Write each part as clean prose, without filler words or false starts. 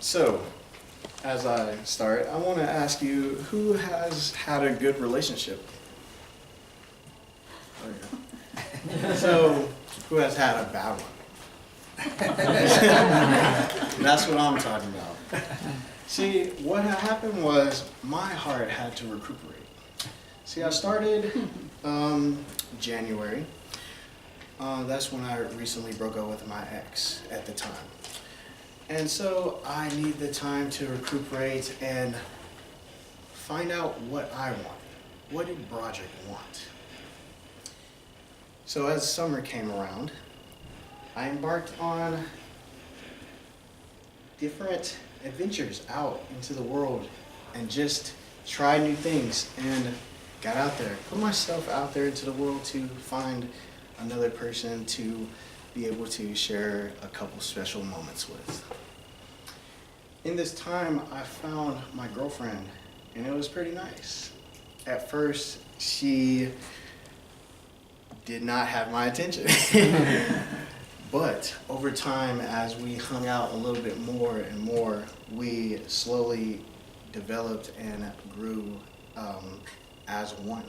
So, as I start, I want to ask you, who has had a good relationship? Okay. So, who has had a bad one? That's what I'm talking about. See, what had happened was my heart had to recuperate. See, I started January. That's when I recently broke up with my ex at the time. And so I need the time to recuperate and find out what I want. What did Broderick want? So as summer came around, I embarked on different adventures out into the world and just tried new things and got out there, put myself out there into the world to find another person to be able to share a couple special moments with. In this time, I found my girlfriend, and it was pretty nice. At first, she did not have my attention. But over time, as we hung out a little bit more and more, we slowly developed and grew as one.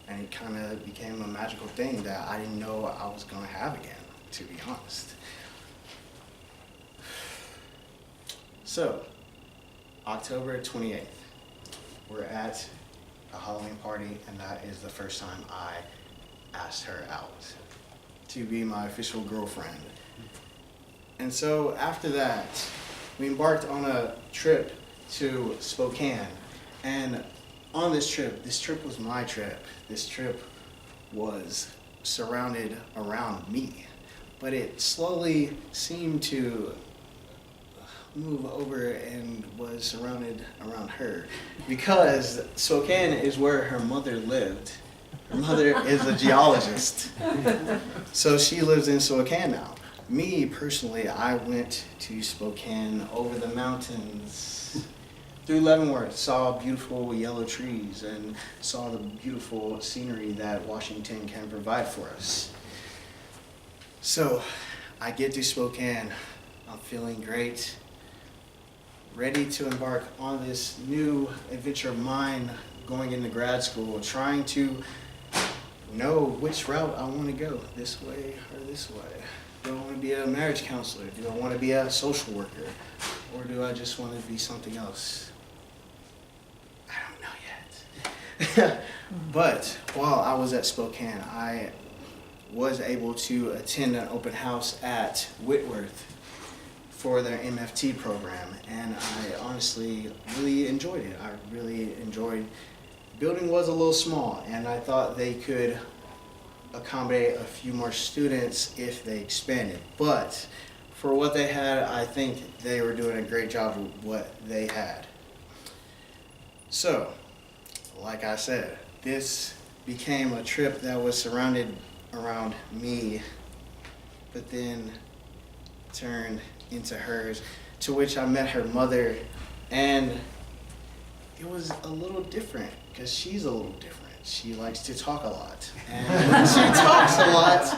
And it kind of became a magical thing that I didn't know I was going to have again, to be honest. So, October 28th, we're at a Halloween party, and that is the first time I asked her out to be my official girlfriend. And so after that, we embarked on a trip to Spokane. And on this trip was my trip. This trip was surrounded around me, but it slowly seemed to move over and was surrounded around her, because Spokane is where her mother lived. Her mother is a geologist, so she lives in Spokane now. Me, personally, I went to Spokane over the mountains through Leavenworth, saw beautiful yellow trees, and saw the beautiful scenery that Washington can provide for us. So, I get to Spokane, I'm feeling great, ready to embark on this new adventure of mine, going into grad school, trying to know which route I want to go, this way or this way. Do I want to be a marriage counselor? Do I want to be a social worker? Or do I just want to be something else? I don't know yet. But while I was at Spokane, I was able to attend an open house at Whitworth for their MFT program, and I honestly really enjoyed it. I really enjoyed. Building was a little small, and I thought they could accommodate a few more students if they expanded. But for what they had, I think they were doing a great job with what they had. So, like I said, this became a trip that was surrounded around me, but then turned into hers, to which I met her mother, and it was a little different, because she's a little different. She likes to talk a lot, and when she talks a lot,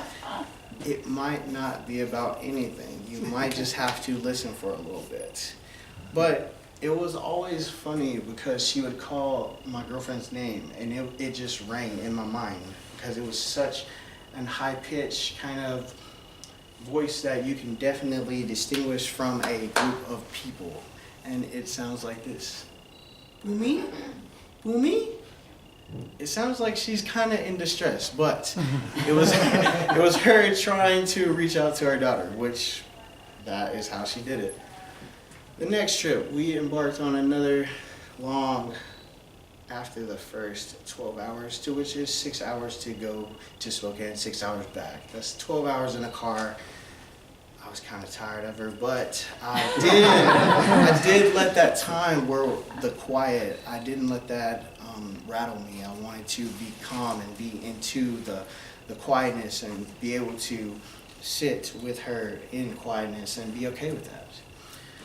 it might not be about anything. You might just have to listen for a little bit. But it was always funny because she would call my girlfriend's name, and it just rang in my mind, because it was such an high-pitched kind of voice that you can definitely distinguish from a group of people. And it sounds like this. Boomy? Boomy? It sounds like she's kind of in distress, but it was her trying to reach out to our daughter, which that is how she did it. The next trip, we embarked on another long, after the first 12 hours, to which is 6 hours to go to Spokane, 6 hours back. That's 12 hours in a car. I was kind of tired of her, but I did let that time where the quiet, I didn't let that rattle me. I wanted to be calm and be into the quietness and be able to sit with her in quietness and be okay with that.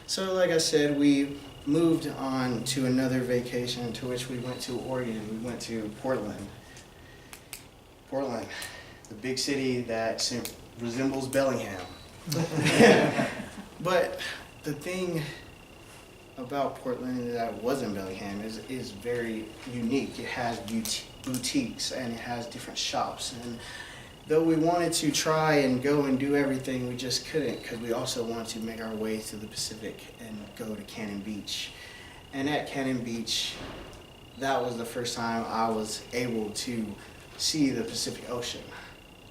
So like I said, we moved on to another vacation, to which we went to Oregon. We went to Portland. Portland, the big city that resembles Bellingham. But the thing about Portland that wasn't Bellingham is very unique. It has boutiques and it has different shops. And though we wanted to try and go and do everything, we just couldn't because we also wanted to make our way to the Pacific and go to Cannon Beach. And at Cannon Beach, that was the first time I was able to see the Pacific Ocean.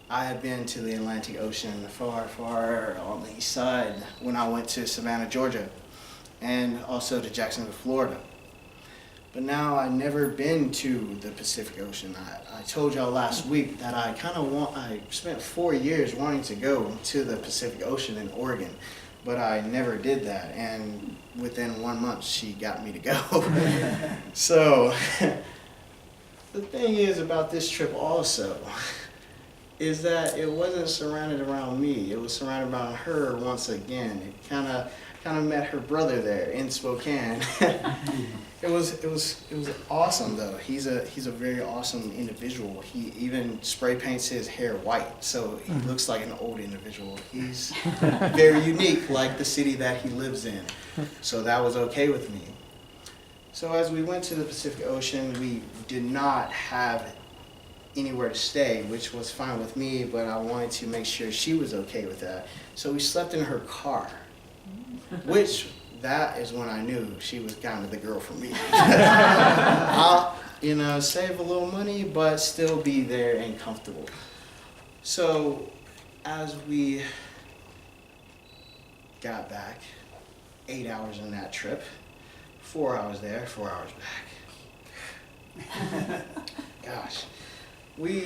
I had been to the Atlantic Ocean far, far on the east side when I went to Savannah, Georgia, and also to Jacksonville, Florida. But now I've never been to the Pacific Ocean. I told y'all last week that I spent 4 years wanting to go to the Pacific Ocean in Oregon, but I never did that. And within 1 month, she got me to go. So the thing is about this trip also is that it wasn't surrounded around me. It was surrounded around her once again. It kind of met her brother there in Spokane. It was awesome though. He's a very awesome individual. He even spray paints his hair white, so he looks like an old individual. He's very unique, like the city that he lives in. So that was okay with me. So as we went to the Pacific Ocean, we did not have anywhere to stay, which was fine with me, but I wanted to make sure she was okay with that. So we slept in her car, which that is when I knew she was kind of the girl for me. I'll, save a little money, but still be there and comfortable. So as we got back, 8 hours in that trip, 4 hours there, 4 hours back. Gosh. We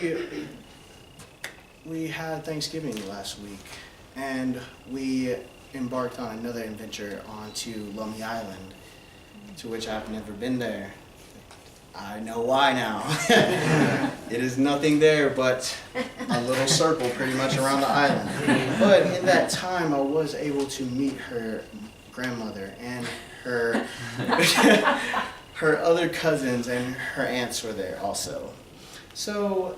had Thanksgiving last week, and we embarked on another adventure onto Lummi Island, to which I've never been there. I know why now. It is nothing there but a little circle pretty much around the island. But in that time, I was able to meet her grandmother and her her other cousins, and her aunts were there also. So,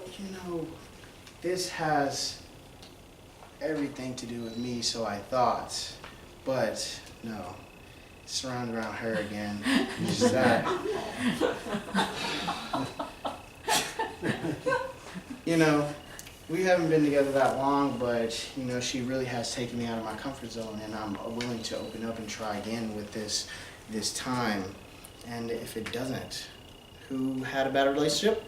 this has everything to do with me, so I thought, but no, surrounded around her again. Just that. We haven't been together that long, but, she really has taken me out of my comfort zone, and I'm willing to open up and try again with this time. And if it doesn't, who had a bad relationship?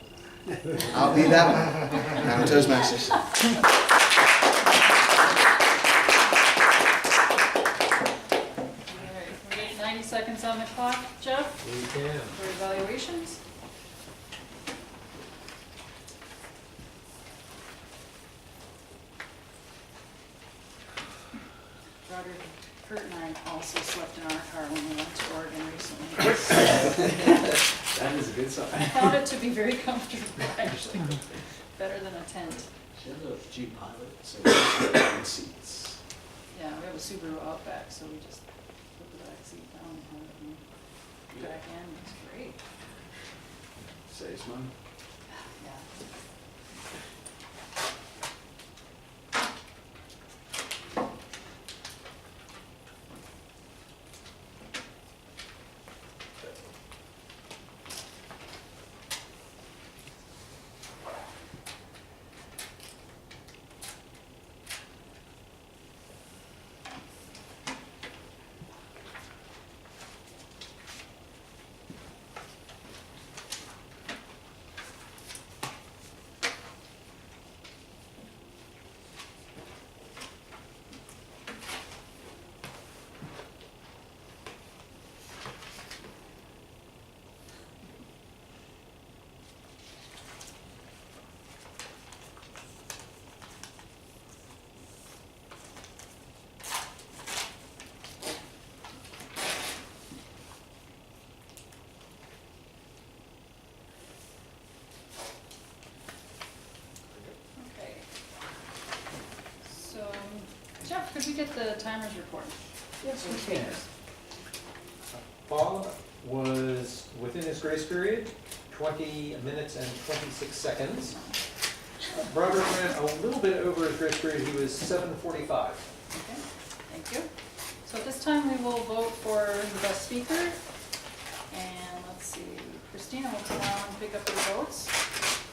I'll be that one. I'm Toastmasters. Alright, we get 90 seconds on the clock, Jeff, We can. for evaluations. Broderick, Kurt and I also slept in our car when we went to Oregon recently. That is a good sign. I found it to be very comfortable, actually. Better than a tent. She has a Jeep Pilot, so we have seats. Yeah, we have a Subaru Outback, so we just put the back seat down and have it in the back end. It's great. Saves money. Yeah. Jeff, could we get the timers report? Yes, we can. Bob was within his grace period, 20 minutes and 26 seconds. Broderick went a little bit over his grace period. He was 7:45. Okay, thank you. So at this time, we will vote for the best speaker. speaker. And let's see, Christina will come on and pick up the votes.